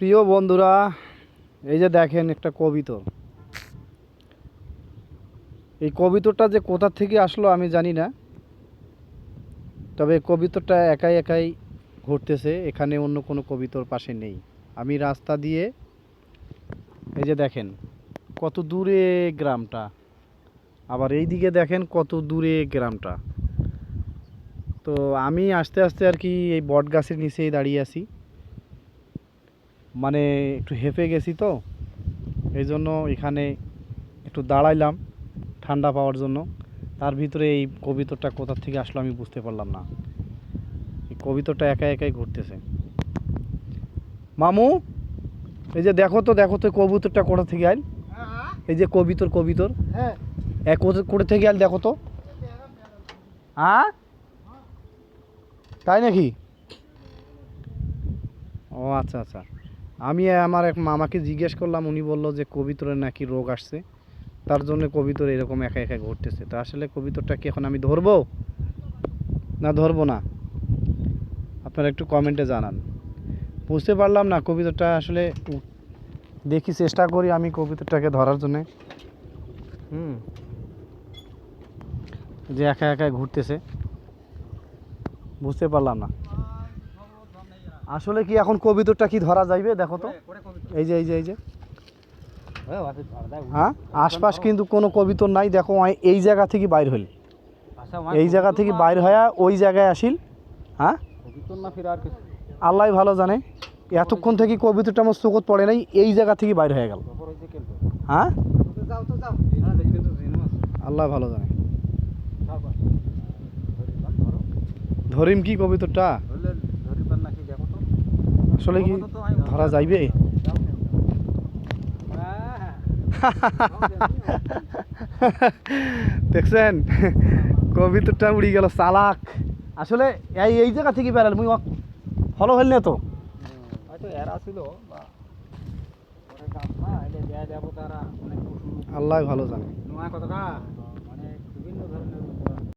প্রিয় বন্ধুরা, এই যে দেখেন একটা কবিতর। এই কবিতরটা যে কোথা থেকে আসলো আমি জানি না, তবে কবিতরটা একাই একাই ঘুরতেছে। এখানে অন্য কোনো কবিতর পাশে নেই। আমি রাস্তা দিয়ে, এই যে দেখেন কত দূরে গ্রামটা, আবার এই দিকে দেখেন কত দূরে গ্রামটা। তো আমি আস্তে আস্তে আর কি এই বট গাছের নিচেই দাঁড়িয়ে আছি, মানে একটু হেঁপে গেছি তো, এই জন্য এখানে একটু দাঁড়াইলাম ঠান্ডা পাওয়ার জন্য। তার ভিতরে এই কবিতরটা কোথা থেকে আসলো আমি বুঝতে পারলাম না। এই কবিতরটা একাই একাই ঘুরতেছে। মামু, এই যে দেখো তো কবুতরটা কোথা থেকে আইল। এই যে কবিতর কবিতর এক কোথা থেকে আইল দেখো তো। হ্যাঁ, তাই নাকি? ও আচ্ছা আচ্ছা। আমি আমার এক মামাকে জিজ্ঞেস করলাম, উনি বললো যে কবিতরের নাকি রোগ আসছে, তার জন্য কবিতর এরকম একা একা ঘুরতেছে। তো আসলে কবিতরটা কি এখন আমি ধরবো না ধরবো না, আপনারা একটু কমেন্টে জানান। বুঝতে পারলাম না কবিতরটা আসলে, দেখি চেষ্টা করি আমি কবিতরটাকে ধরার জন্যে। যে একা একা ঘুরতেছে, বুঝতে পারলাম না আসলে কি এখন কবিতরটা কি ধরা যাইবে। দেখো তো, এই যে এই যে এই যে হ্যাঁ, আশপাশ কিন্তু কোনো কবিতর নাই। দেখো এই জায়গা থেকে বাইর হইল, এই জায়গা থেকে বাইর হয়ে ওই জায়গায় আসিল। হ্যাঁ, আল্লাহ ভালো জানে। এতক্ষণ থেকে কবিতরটা আমার চোখত পড়ে নাই, এই জায়গা থেকে বাইর হয়ে গেল। হ্যাঁ, আল্লাহ ভালো জানে। ধরিম কি কবিতরটা আসলে কি ধরা যাইবে? দেখছেন কবিতরটা উড়ি গেল, চালাক। আসলে এই জায়গা থেকে বেড়াল, মুই ফলো হইল না তো। আল্লাহ ভালো জানে।